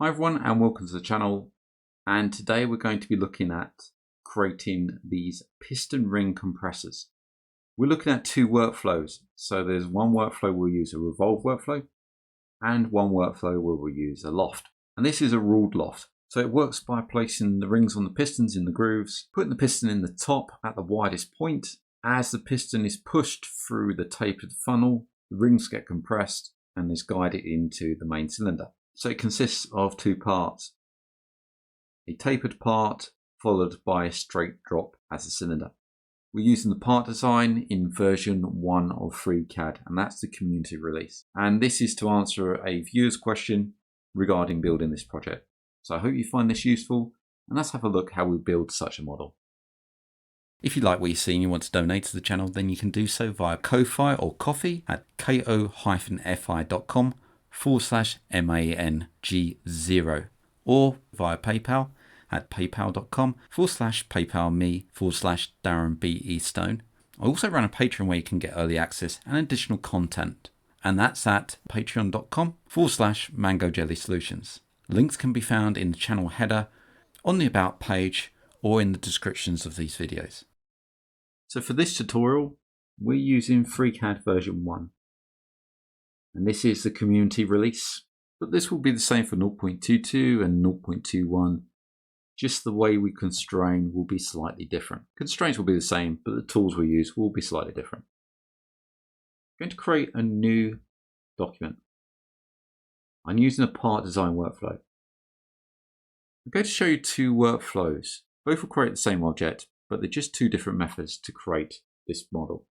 Hi everyone and welcome to the channel, and today we're going to be looking at creating these piston ring compressors. We're looking at two workflows. So there's one workflow we'll use a Revolve workflow and one workflow where we'll use a Loft. And this is a ruled Loft. So it works by placing the rings on the pistons in the grooves, putting the piston in the top at the widest point. As the piston is pushed through the tapered funnel, the rings get compressed and is guided into the main cylinder. So it consists of two parts, a tapered part followed by a straight drop as a cylinder. We're using the part design in version 1 of FreeCAD, and that's the community release. And this is to answer a viewer's question regarding building this project. So I hope you find this useful, and let's have a look how we build such a model. If you like what you see and you want to donate to the channel, then you can do so via Ko-Fi or Ko-fi at ko-fi.com/MANG0 or via PayPal at paypal.com/paypalme/DarrenBEstone. I also run a Patreon where you can get early access and additional content, and that's at patreon.com/MangoJellySolutions. Links can be found in the channel header, on the About page, or in the descriptions of these videos. So for this tutorial, we're using FreeCAD version 1. And this is the community release, but this will be the same for 0.22 and 0.21. Just the way we constrain will be slightly different. Constraints will be the same, but the tools we use will be slightly different. I'm going to create a new document. I'm using a part design workflow. I'm going to show you two workflows. Both will create the same object, but they're just two different methods to create this model.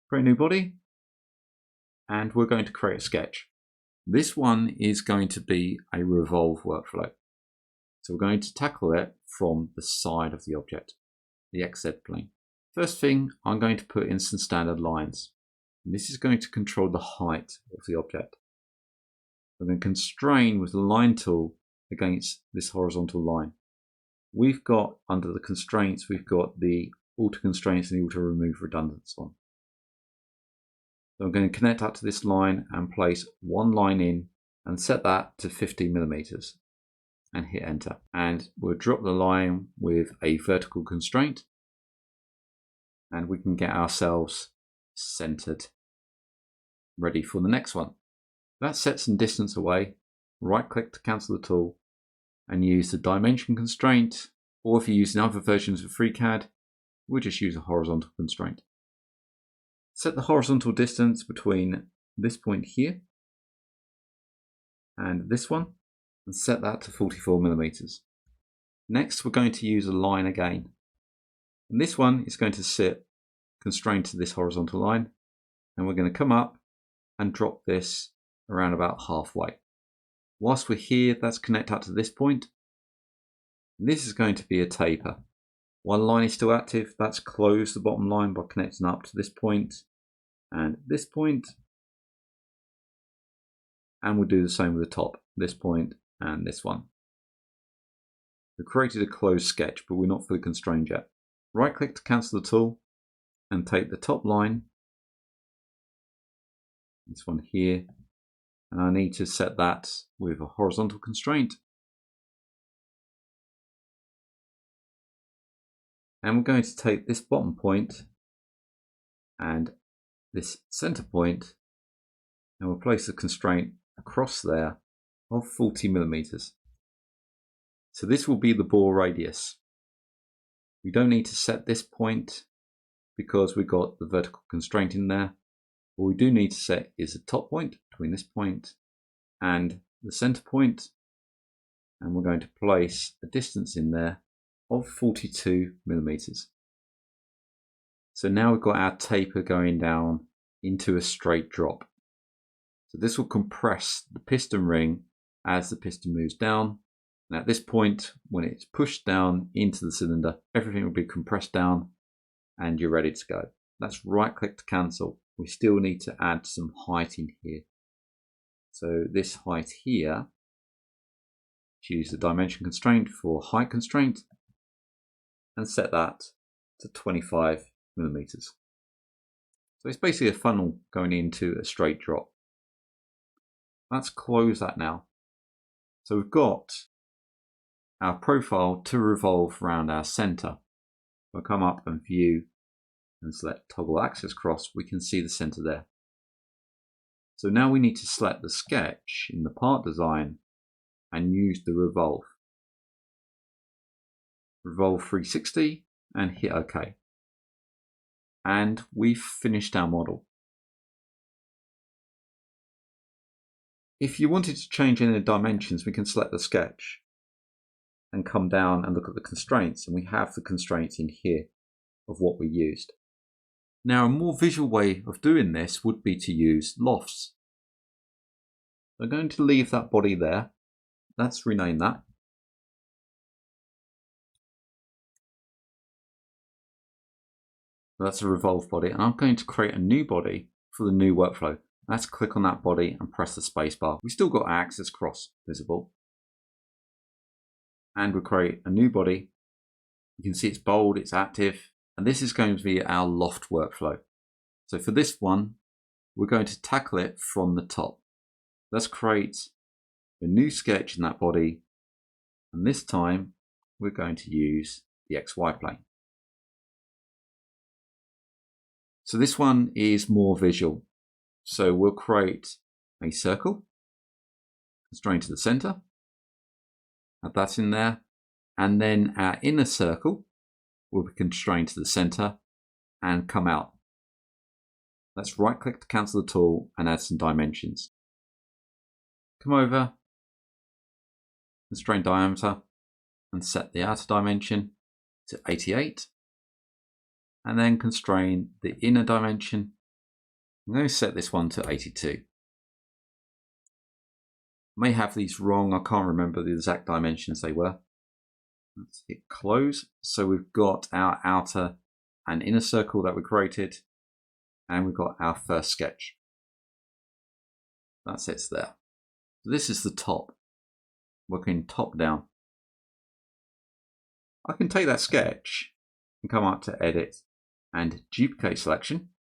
Create a new body, and we're going to create a sketch. This one is going to be a Revolve workflow. So we're going to tackle it from the side of the object, the XZ plane. First thing, I'm going to put in some standard lines. And this is going to control the height of the object. I'm going to constrain with the line tool against this horizontal line. We've got, under the constraints, we've got the auto constraints and the auto remove redundance on. So I'm going to connect up to this line and place one line in and set that to 50 millimeters and hit enter. And we'll drop the line with a vertical constraint and we can get ourselves centered, ready for the next one. That sets some distance away. Right click to cancel the tool and use the dimension constraint, or if you're using other versions of FreeCAD, we'll just use a horizontal constraint. Set the horizontal distance between this point here and this one, and set that to 44 millimeters. Next, we're going to use a line again. And this one is going to sit constrained to this horizontal line, and we're going to come up and drop this around about halfway. Whilst we're here, that's connect up to this point. And this is going to be a taper. While the line is still active, that's close the bottom line by connecting up to this point and this point. And we'll do the same with the top, this point and this one. We've created a closed sketch, but we're not fully constrained yet. Right click to cancel the tool and take the top line, this one here, and I need to set that with a horizontal constraint. And we're going to take this bottom point and this center point, and we'll place a constraint across there of 40 millimeters. So this will be the bore radius. We don't need to set this point because we've got the vertical constraint in there. What we do need to set is the top point between this point and the center point, and we're going to place a distance in there of 42 millimeters. So now we've got our taper going down into a straight drop. So this will compress the piston ring as the piston moves down. And at this point, when it's pushed down into the cylinder, everything will be compressed down and you're ready to go. Let's right click to cancel. We still need to add some height in here. So this height here, choose the dimension constraint for height constraint and set that to 25 millimeters. So it's basically a funnel going into a straight drop. Let's close that now. So we've got our profile to revolve around our center. We'll come up and view and select toggle axis cross, we can see the center there. So now we need to select the sketch in the part design and use the revolve. Revolve 360 and hit OK. And we've finished our model. If you wanted to change any dimensions, we can select the sketch and come down and look at the constraints, and we have the constraints in here of what we used. Now, a more visual way of doing this would be to use lofts. I'm going to leave that body there. Let's rename that. That's a revolve body, and I'm going to create a new body for the new workflow. Let's click on that body and press the space bar. We've still got our axis cross visible. And we'll create a new body. You can see it's bold, it's active, and this is going to be our loft workflow. So for this one, we're going to tackle it from the top. Let's create a new sketch in that body, and this time we're going to use the XY plane. So this one is more visual. So we'll create a circle, constrain to the center, add that in there, and then our inner circle will be constrained to the center and come out. Let's right click to cancel the tool and add some dimensions. Come over, constrain diameter, and set the outer dimension to 88, and then constrain the inner dimension. I'm going to set this one to 82. I may have these wrong, I can't remember the exact dimensions they were. Let's hit close. So we've got our outer and inner circle that we created, and we've got our first sketch. That sits there. So this is the top, working top down. I can take that sketch and come up to edit and duplicate selection.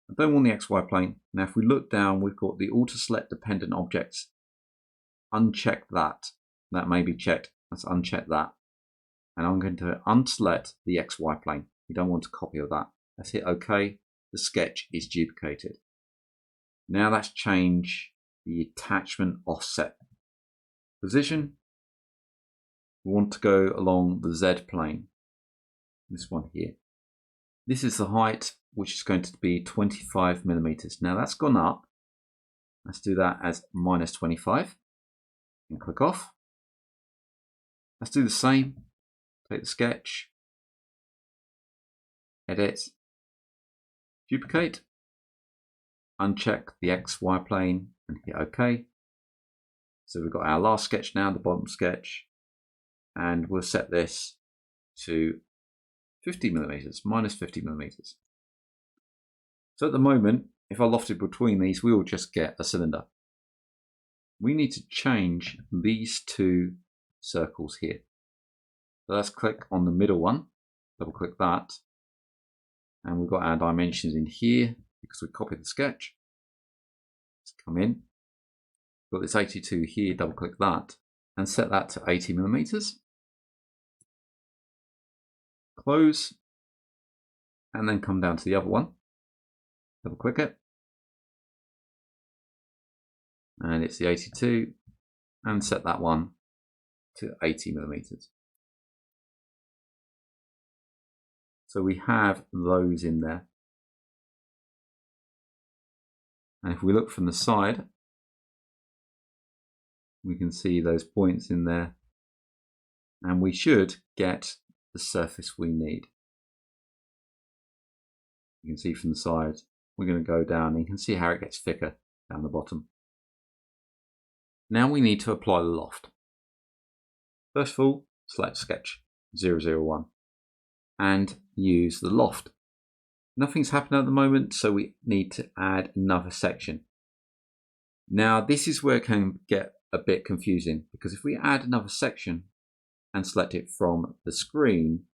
I don't want the XY plane. Now if we look down, we've got the auto select dependent objects. Uncheck that. That may be checked. Let's uncheck that. And I'm going to unselect the XY plane. We don't want a copy of that. Let's hit OK. The sketch is duplicated. Now let's change the attachment offset position. We want to go along the Z plane. This one here. This is the height, which is going to be 25 millimeters. Now that's gone up. Let's do that as -25 and click off. Let's do the same. Take the sketch, edit, duplicate, uncheck the XY plane and hit OK. So we've got our last sketch now, the bottom sketch, and we'll set this to 50 millimeters, -50 millimeters. So at the moment, if I lofted between these, we will just get a cylinder. We need to change these two circles here. So let's click on the middle one, double click that, and we've got our dimensions in here because we copied the sketch. Let's come in, got this 82 here, double click that, and set that to 80 millimeters. Close, and then come down to the other one, double click it, and it's the 82, and set that one to 80 millimeters. So we have those in there. And if we look from the side, we can see those points in there, and we should get the surface we need. You can see from the side, we're going to go down, and you can see how it gets thicker down the bottom. Now we need to apply the loft. First of all, select sketch 001 and use the loft. Nothing's happened at the moment, so we need to add another section. Now this is where it can get a bit confusing, because if we add another section and select it from the screen,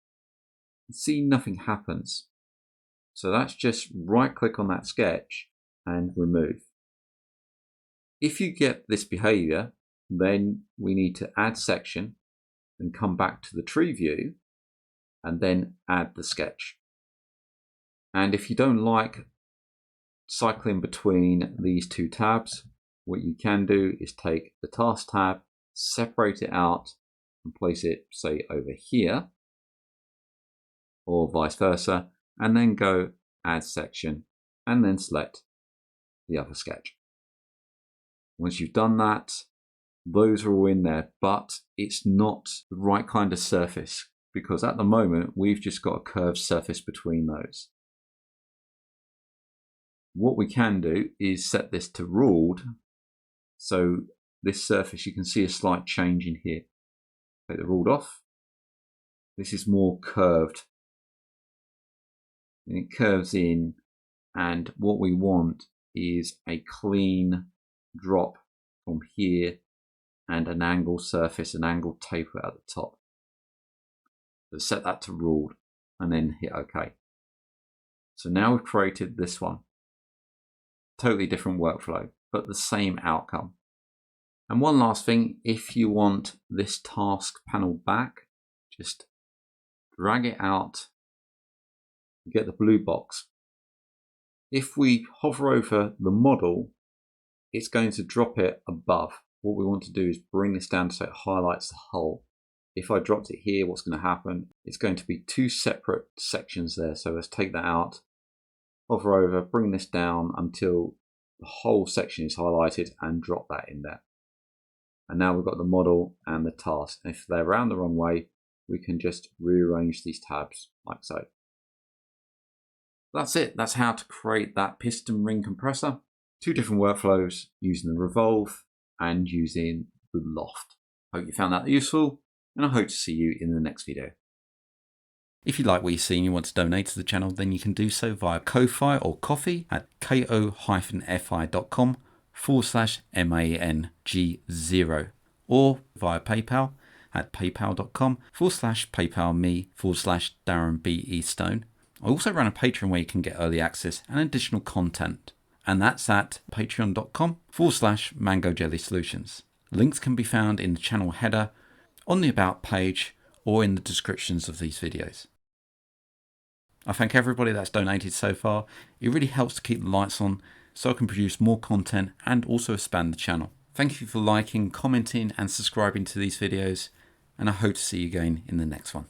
see nothing happens. So that's just right click on that sketch and remove. If you get this behavior, then we need to add section and come back to the tree view and then add the sketch. And if you don't like cycling between these two tabs, what you can do is take the task tab, separate it out and place it, say, over here, or vice versa, and then go add section and then select the other sketch. Once you've done that, those are all in there, but it's not the right kind of surface because at the moment we've just got a curved surface between those. What we can do is set this to ruled, so this surface, you can see a slight change in here. Take the ruled off. This is more curved. And it curves in, and what we want is a clean drop from here and an angled surface, an angled taper at the top. So set that to ruled and then hit OK. So now we've created this one. Totally different workflow, but the same outcome. And one last thing, if you want this task panel back, just drag it out, get the blue box. If we hover over the model, it's going to drop it above. What we want to do is bring this down so it highlights the whole. If I dropped it here, what's going to happen? It's going to be two separate sections there. So let's take that out, hover over, bring this down until the whole section is highlighted and drop that in there. And now we've got the model and the task. And if they're around the wrong way, we can just rearrange these tabs like so. That's it. That's how to create that piston ring compressor. Two different workflows using the Revolve and using the Loft. Hope you found that useful, and I hope to see you in the next video. If you like what you see and you want to donate to the channel, then you can do so via Ko-Fi or Ko-Fi at ko-fi.com/MANG0 or via PayPal at paypal.com/paypalme/DarrenBEstone. I also run a Patreon where you can get early access and additional content, and that's at patreon.com/MangoJellySolutions. Links can be found in the channel header, on the About page, or in the descriptions of these videos. I thank everybody that's donated so far. It really helps to keep the lights on so I can produce more content and also expand the channel. Thank you for liking, commenting and subscribing to these videos, and I hope to see you again in the next one.